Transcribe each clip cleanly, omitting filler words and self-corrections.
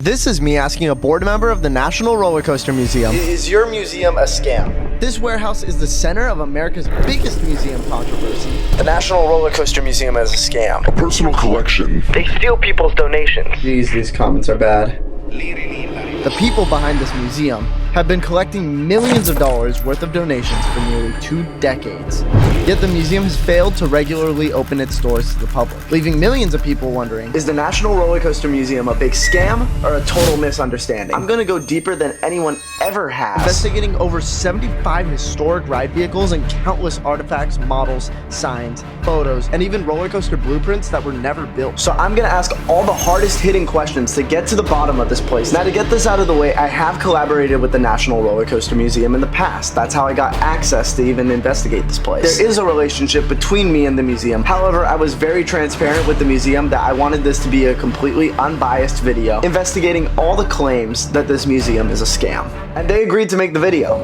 This is me asking a board member of the National Roller Coaster Museum. Is your museum a scam? This warehouse is the center of America's biggest museum controversy. The National Roller Coaster Museum is a scam. A personal collection. They steal people's donations. Jeez, these comments are bad. The people behind this museum have been collecting millions of dollars worth of donations for nearly 2 decades. Yet the museum has failed to regularly open its doors to the public, leaving millions of people wondering, is the National Roller Coaster Museum a big scam or a total misunderstanding? I'm gonna go deeper than anyone ever has, investigating over 75 historic ride vehicles and countless artifacts, models, signs, photos, and even roller coaster blueprints that were never built. So I'm gonna ask all the hardest hitting questions to get to the bottom of this place. Now, to get this out of the way, I have collaborated with the National Roller Coaster Museum in the past. That's how I got access to even investigate this place. There is a relationship between me and the museum. However, I was very transparent with the museum that I wanted this to be a completely unbiased video investigating all the claims that this museum is a scam. And they agreed to make the video.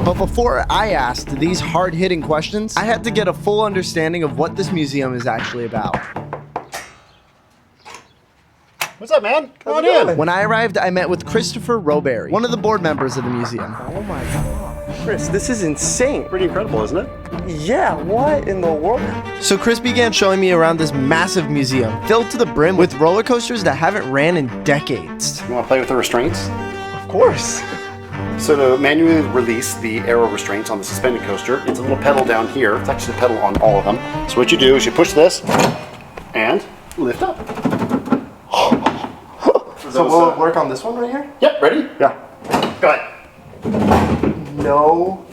But before I asked these hard-hitting questions, I had to get a full understanding of what this museum is actually about. What's up, man? Come on in. When I arrived, I met with Christopher Roberry, one of the board members of the museum. Oh my god. Chris, this is insane. Pretty incredible, isn't it? Yeah, what in the world? So Chris began showing me around this massive museum, filled to the brim with roller coasters that haven't ran in decades. You want to play with the restraints? Of course. So to manually release the aero restraints on the suspended coaster, it's a little pedal down here. It's actually a pedal on all of them. So what you do is you push this and lift up. So will it work on this one right here? Yep, ready? Yeah. Go ahead. No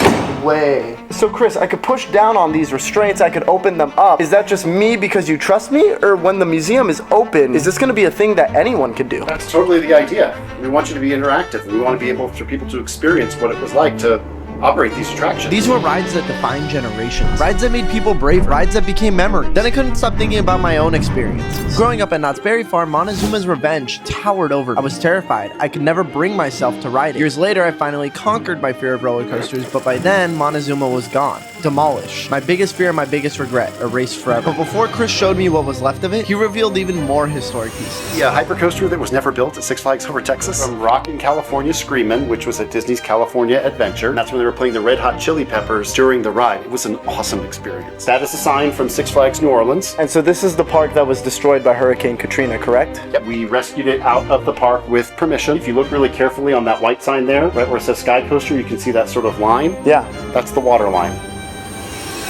way. So Chris, I could push down on these restraints, I could open them up. Is that just me because you trust me? Or when the museum is open, is this gonna be a thing that anyone could do? That's totally the idea. We want you to be interactive. We want to be able for people to experience what it was like to operate these attractions. These were rides that defined generations. Rides that made people braver. Rides that became memories. Then I couldn't stop thinking about my own experiences. Growing up at Knott's Berry Farm, Montezuma's Revenge towered over me. I was terrified. I could never bring myself to ride it. Years later, I finally conquered my fear of roller coasters, but by then, Montezuma was gone. Demolished. My biggest fear, my biggest regret, erased forever. But before Chris showed me what was left of it, he revealed even more historic pieces. Yeah, hypercoaster that was never built at Six Flags Over Texas. From Rockin' California Screamin', which was at Disney's California Adventure. And that's when they were playing the Red Hot Chili Peppers during the ride. It was an awesome experience. That is a sign from Six Flags New Orleans. And so this is the park that was destroyed by Hurricane Katrina, correct? Yep. We rescued it out of the park with permission. If you look really carefully on that white sign there, right where it says Sky Coaster, you can see that sort of line. Yeah. That's the water line.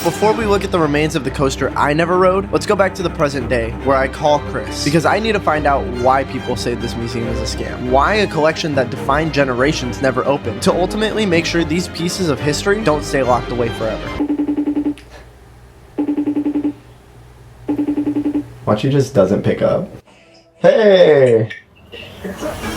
Before we look at the remains of the coaster I never rode, let's go back to the present day, where I call Chris, because I need to find out why people say this museum is a scam. Why a collection that defined generations never opened, to ultimately make sure these pieces of history don't stay locked away forever. Watch, he just doesn't pick up. Hey!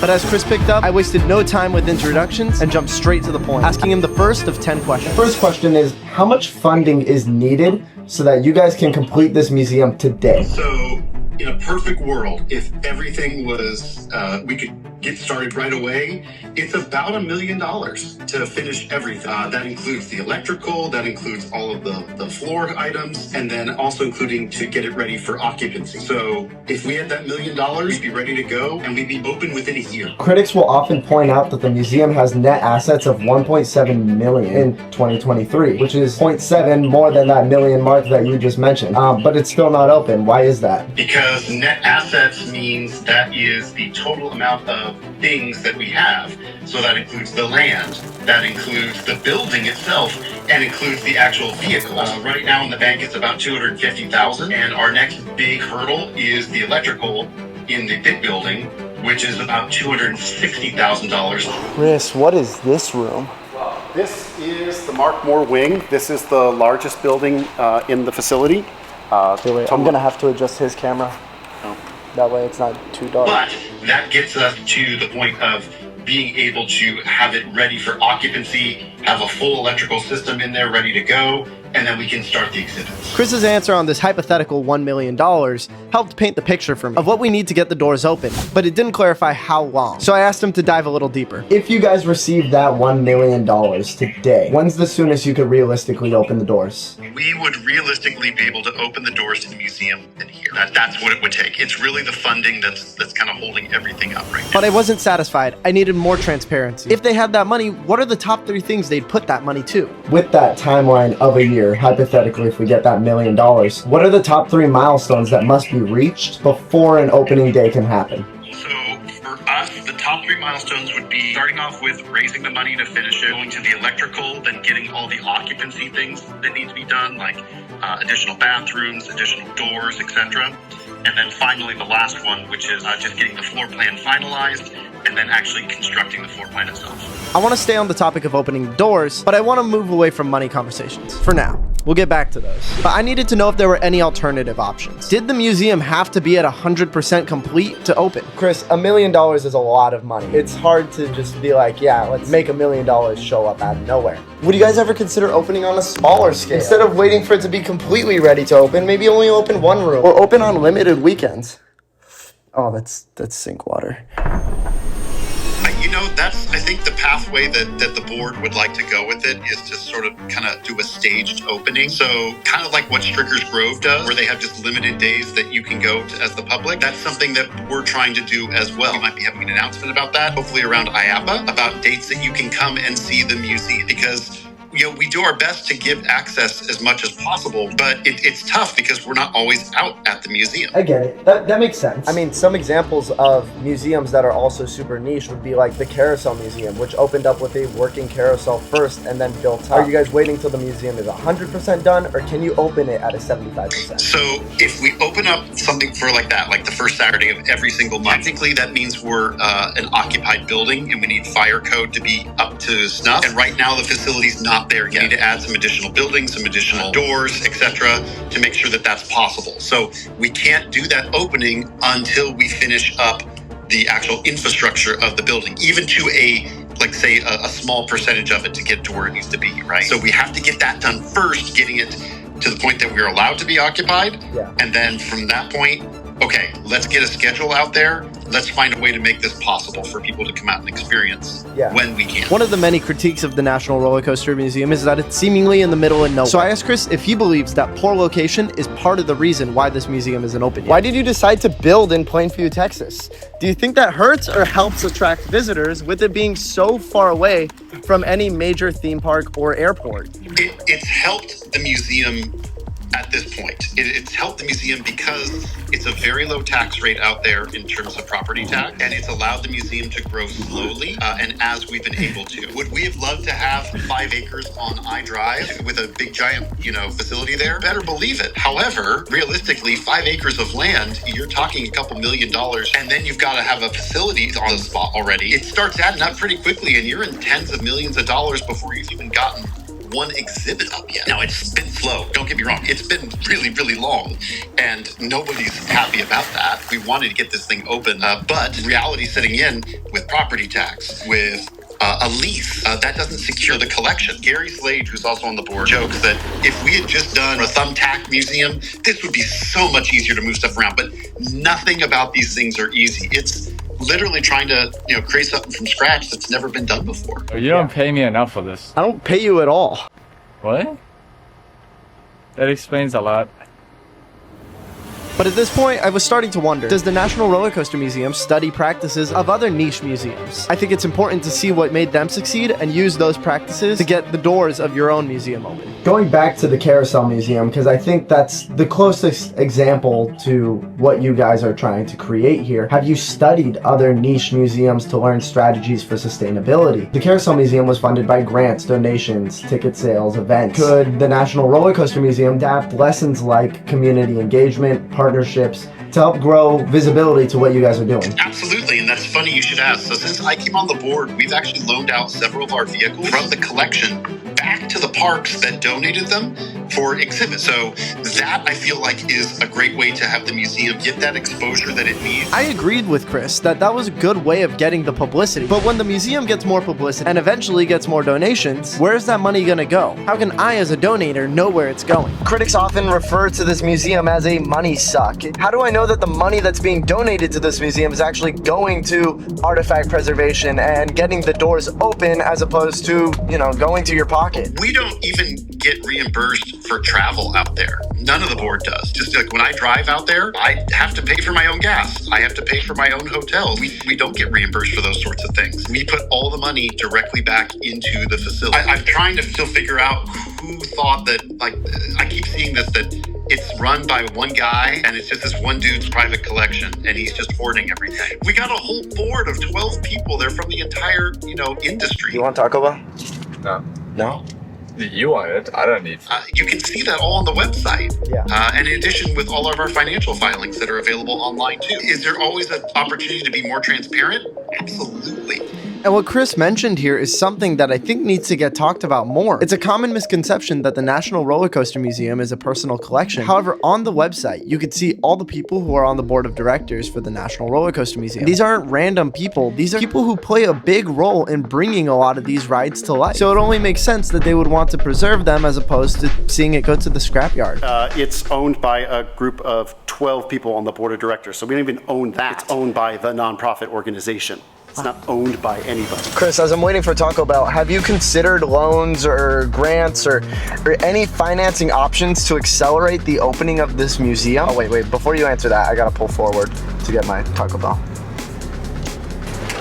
But as Chris picked up, I wasted no time with introductions and jumped straight to the point, asking him the first of 10 questions. First question is, how much funding is needed so that you guys can complete this museum today? So, in a perfect world, if everything was, we could get started right away, it's about $1 million to finish everything. That includes the electrical, that includes all of the floor items, and then also including to get it ready for occupancy. So if we had that $1 million, we'd be ready to go, and we'd be open within a year. Critics will often point out that the museum has net assets of $1.7 million in 2023, which is 0.7 more than that million mark that you just mentioned. But it's still not open. Why is that? Because net assets means that is the total amount of things that we have. So that includes the land, that includes the building itself, and includes the actual vehicle. Right now in the bank it's about $250,000, and our next big hurdle is the electrical in the big building, which is about $260,000. Chris, what is this room? This is the Mark Moore Wing. This is the largest building in the facility. Okay, wait, I'm gonna have to adjust his camera. That way it's not too dark. But that gets us to the point of being able to have it ready for occupancy, have a full electrical system in there ready to go, and then we can start the exhibits. Chris's answer on this hypothetical $1 million helped paint the picture for me of what we need to get the doors open, but it didn't clarify how long. So I asked him to dive a little deeper. If you guys received that $1 million today, when's the soonest you could realistically open the doors? We would realistically be able to open the doors to the museum in here. That's what it would take. It's really the funding that's kind of holding everything up right now. But I wasn't satisfied. I needed more transparency. If they had that money, what are the top 3 things they'd put that money to? With that timeline of a year, hypothetically, if we get that $1 million, what are the top 3 milestones that must be reached before an opening day can happen? So for us, the top 3 milestones would be starting off with raising the money to finish it, going to the electrical, then getting all the occupancy things that need to be done, like additional bathrooms, additional doors, etc. And then finally the last one, which is just getting the floor plan finalized and then actually constructing the floor plan itself. I want to stay on the topic of opening doors, but I want to move away from money conversations for now. We'll get back to those. But I needed to know if there were any alternative options. Did the museum have to be at 100% complete to open? Chris, $1 million is a lot of money. It's hard to just be like, yeah, let's make $1 million show up out of nowhere. Would you guys ever consider opening on a smaller scale? Instead of waiting for it to be completely ready to open, maybe only open one room. Or open on limited weekends. Oh, that's sink water. You know, that's, I think, the pathway that the board would like to go with it is to sort of kind of do a staged opening. So kind of like what Strickers Grove does, where they have just limited days that you can go to as the public. That's something that we're trying to do as well. We might be having an announcement about that, hopefully around IAPA, about dates that you can come and see the museum. Because we do our best to give access as much as possible, but it's tough because we're not always out at the museum. I get it. That makes sense. I mean, some examples of museums that are also super niche would be like the Carousel Museum, which opened up with a working carousel first and then built up. Are you guys waiting till the museum is 100% done, or can you open it at a 75%? So if we open up something for like that, like the first Saturday of every single month, technically that means we're an occupied building and we need fire code to be up to snuff. And right now the facility's not there yet. You need to add some additional buildings, some additional doors, etc., to make sure that that's possible. So we can't do that opening until we finish up the actual infrastructure of the building, even to a small percentage of it to get to where it needs to be, right? So we have to get that done first, getting it to the point that we're allowed to be occupied. Yeah. And then from that point, okay, let's get a schedule out there. Let's find a way to make this possible for people to come out and experience when we can. One of the many critiques of the National Roller Coaster Museum is that it's seemingly in the middle of nowhere. So I asked Chris if he believes that poor location is part of the reason why this museum isn't open yet. Why did you decide to build in Plainview, Texas? Do you think that hurts or helps attract visitors with it being so far away from any major theme park or airport? It's helped the museum at this point. It's helped the museum because it's a very low tax rate out there in terms of property tax, and it's allowed the museum to grow slowly, and as we've been able to. Would we have loved to have 5 acres on I Drive with a big giant, facility there? Better believe it. However, realistically, 5 acres of land, you're talking a couple $1 million, and then you've got to have a facility on the spot already. It starts adding up pretty quickly, and you're in tens of millions of dollars before you've even gotten one exhibit up yet. Now, it's been slow, don't get me wrong. It's been really, really long, and nobody's happy about that. We wanted to get this thing open, but reality setting in with property tax, with a lease, that doesn't secure the collection. Gary Slade, who's also on the board, jokes that if we had just done a thumbtack museum, this would be so much easier to move stuff around, but nothing about these things are easy. It's literally trying to create something from scratch that's never been done before. You don't pay me enough for this. I don't pay you at all. What? That explains a lot. But at this point, I was starting to wonder, does the National Roller Coaster Museum study practices of other niche museums? I think it's important to see what made them succeed and use those practices to get the doors of your own museum open. Going back to the Carousel Museum, because I think that's the closest example to what you guys are trying to create here. Have you studied other niche museums to learn strategies for sustainability? The Carousel Museum was funded by grants, donations, ticket sales, events. Could the National Roller Coaster Museum adapt lessons like community engagement, partnerships, to help grow visibility to what you guys are doing? Absolutely, and that's funny you should ask. So since I came on the board, we've actually loaned out several of our vehicles from the collection back back to the parks that donated them for exhibit. So that I feel like is a great way to have the museum get that exposure that it needs. I agreed with Chris that that was a good way of getting the publicity, but when the museum gets more publicity and eventually gets more donations, where's that money gonna go? How can I as a donator know where it's going? Critics often refer to this museum as a money suck. How do I know that the money that's being donated to this museum is actually going to artifact preservation and getting the doors open as opposed to, going to your pocket? We don't even get reimbursed for travel out there. None of the board does. Just like when I drive out there, I have to pay for my own gas. I have to pay for my own hotels. We don't get reimbursed for those sorts of things. We put all the money directly back into the facility. I'm trying to still figure out who thought that, I keep seeing this, that it's run by one guy and it's just this one dude's private collection and he's just hoarding everything. We got a whole board of 12 people. They're from the entire, industry. You want Taco Bell? No. No? You want it. I don't need You can see that all on the website. Yeah. And in addition, with all of our financial filings that are available online too. Is there always an opportunity to be more transparent? Absolutely. And what Chris mentioned here is something that I think needs to get talked about more. It's a common misconception that the National Roller Coaster Museum is a personal collection. However, on the website, you could see all the people who are on the board of directors for the National Roller Coaster Museum. These aren't random people. These are people who play a big role in bringing a lot of these rides to life. So it only makes sense that they would want to preserve them as opposed to seeing it go to the scrapyard. It's owned by a group of 12 people on the board of directors, so we don't even own that. It's owned by the nonprofit organization. It's not owned by anybody. Chris, as I'm waiting for Taco Bell, have you considered loans or grants or any financing options to accelerate the opening of this museum? Oh, wait. Before you answer that, I gotta pull forward to get my Taco Bell.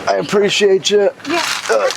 I appreciate you. Yeah.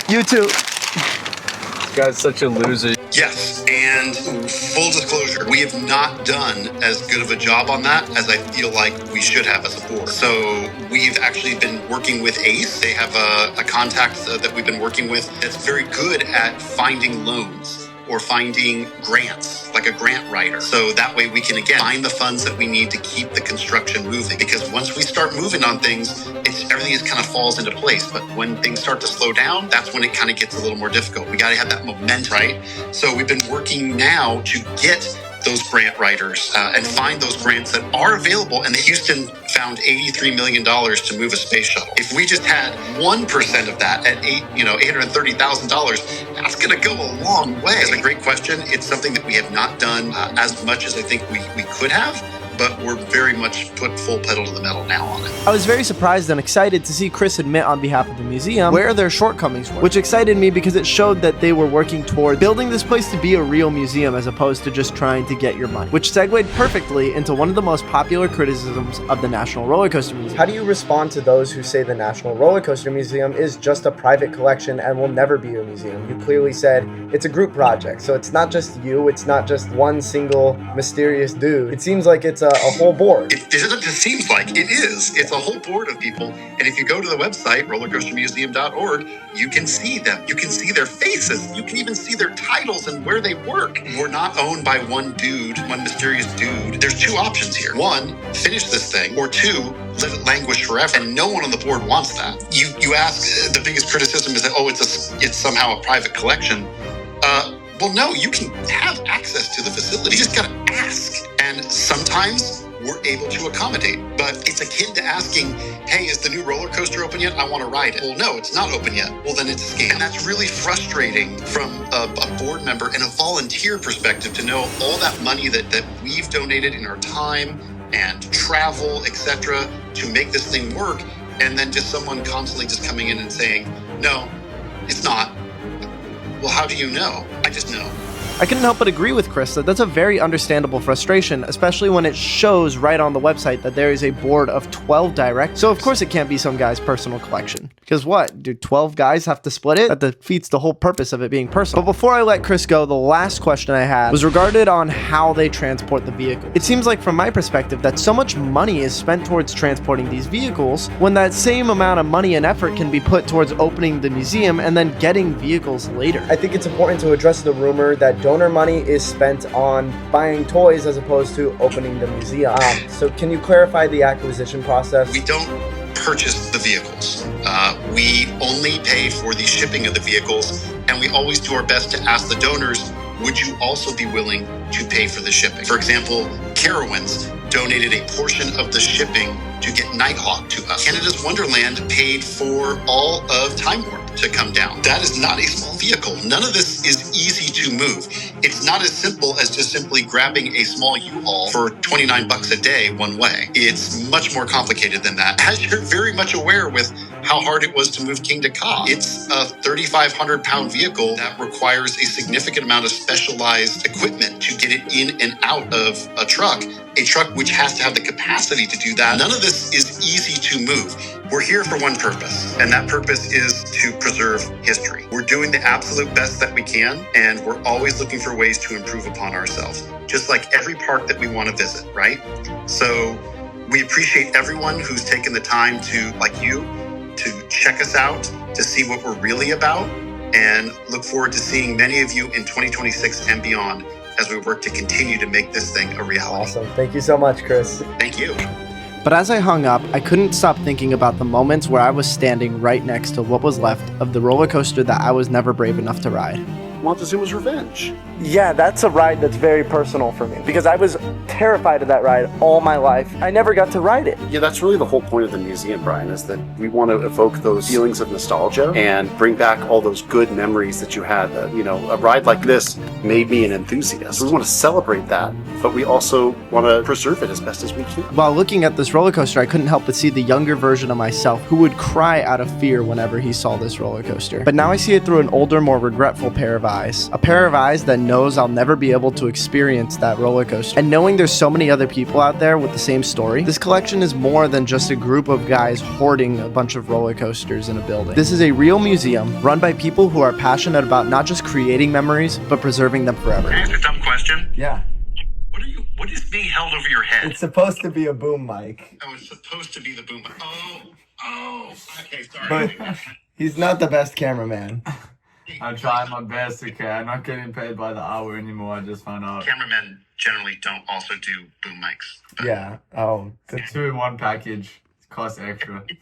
You too. This guy's such a loser. Yes, and full disclosure, we have not done as good of a job on that as I feel like we should have as a board. So we've actually been working with ACE. They have a contact that we've been working with that's very good at finding loans or finding grants, like a grant writer. So that way we can, again, find the funds that we need to keep the construction moving. Because once we start moving on things, everything just kind of falls into place. But when things start to slow down, that's when it kind of gets a little more difficult. We got to have that momentum, right? So we've been working now to get those grant writers and find those grants that are available. And Houston found $83 million to move a space shuttle. If we just had 1% of that at $830,000, that's going to go a long way. It's a great question. It's something that we have not done as much as I think we could have. But we're very much put full pedal to the metal now on it. I was very surprised and excited to see Chris admit on behalf of the museum where their shortcomings were, which excited me because it showed that they were working toward building this place to be a real museum as opposed to just trying to get your money, which segued perfectly into one of the most popular criticisms of the National Roller Coaster Museum. How do you respond to those who say the National Roller Coaster Museum is just a private collection and will never be a museum? You clearly said it's a group project, so it's not just you, it's not just one single mysterious dude. It seems like it's a whole board. It doesn't just seem like it is. It's a whole board of people. And if you go to the website, rollercoastermuseum.org, you can see them. You can see their faces. You can even see their titles and where they work. We're not owned by one dude, one mysterious dude. There's two options here. One, finish this thing. Or two, let it languish forever. And no one on the board wants that. You ask, the biggest criticism is that, it's somehow a private collection. Well, no, you can have access to the facility. You just got to ask. And sometimes we're able to accommodate. But it's akin to asking, hey, is the new roller coaster open yet? I want to ride it. Well, no, it's not open yet. Well, then it's a scam. And that's really frustrating from a board member and a volunteer perspective to know all that money that we've donated in our time and travel, etc., to make this thing work. And then just someone constantly just coming in and saying, no, it's not. Well, how do you know? I just know. I couldn't help but agree with Chris that that's a very understandable frustration, especially when it shows right on the website that there is a board of 12 directors. So of course it can't be some guy's personal collection. Because what? Do 12 guys have to split it? That defeats the whole purpose of it being personal. But before I let Chris go, the last question I had was regarded on how they transport the vehicle. It seems like from my perspective that so much money is spent towards transporting these vehicles when that same amount of money and effort can be put towards opening the museum and then getting vehicles later. I think it's important to address the rumor that donor money is spent on buying toys as opposed to opening the museum. So can you clarify the acquisition process? We don't purchase the vehicles. We only pay for the shipping of the vehicles And we always do our best to ask the donors, would you also be willing to pay for the shipping? For example, Carowinds donated a portion of the shipping to get Nighthawk to us. Canada's Wonderland paid for all of Time Warp to come down. That is not a small vehicle. None of this is easy to move. It's not as simple as just simply grabbing a small U-Haul for $29 a day one way. It's much more complicated than that. As you're very much aware with how hard it was to move King to Ka, it's a 3,500 pound vehicle that requires a significant amount of specialized equipment to get it in and out of a truck which has to have the capacity to do that. None of this is easy to move. We're here for one purpose, and that purpose is to preserve history. We're doing the absolute best that we can, and we're always looking for ways to improve upon ourselves, just like every park that we want to visit, right? So we appreciate everyone who's taken the time to, like you, to check us out, to see what we're really about, and look forward to seeing many of you in 2026 and beyond as we work to continue to make this thing a reality. Awesome. Thank you so much, Chris. Thank you. But as I hung up, I couldn't stop thinking about the moments where I was standing right next to what was left of the roller coaster that I was never brave enough to ride. Montezuma's Revenge. Yeah, that's a ride that's very personal for me because I was terrified of that ride all my life. I never got to ride it. Yeah, that's really the whole point of the museum, Brian, is that we want to evoke those feelings of nostalgia and bring back all those good memories that you had. That, you know, a ride like this made me an enthusiast. We want to celebrate that, but we also want to preserve it as best as we can. While looking at this roller coaster, I couldn't help but see the younger version of myself who would cry out of fear whenever he saw this roller coaster. But now I see it through an older, more regretful pair of eyes. A pair of eyes that knows I'll never be able to experience that roller coaster. And knowing there's so many other people out there with the same story, this collection is more than just a group of guys hoarding a bunch of roller coasters in a building. This is a real museum run by people who are passionate about not just creating memories, but preserving them forever. Can I ask a dumb question? Yeah. What is being held over your head? It's supposed to be a boom mic. Oh, it's supposed to be the boom. Okay, sorry. But he's not the best cameraman. I'm trying my best, okay? I'm not getting paid by the hour anymore, I just found out. Cameramen generally don't also do boom mics. Yeah. Oh. It's a 2-in-1 package. It costs extra.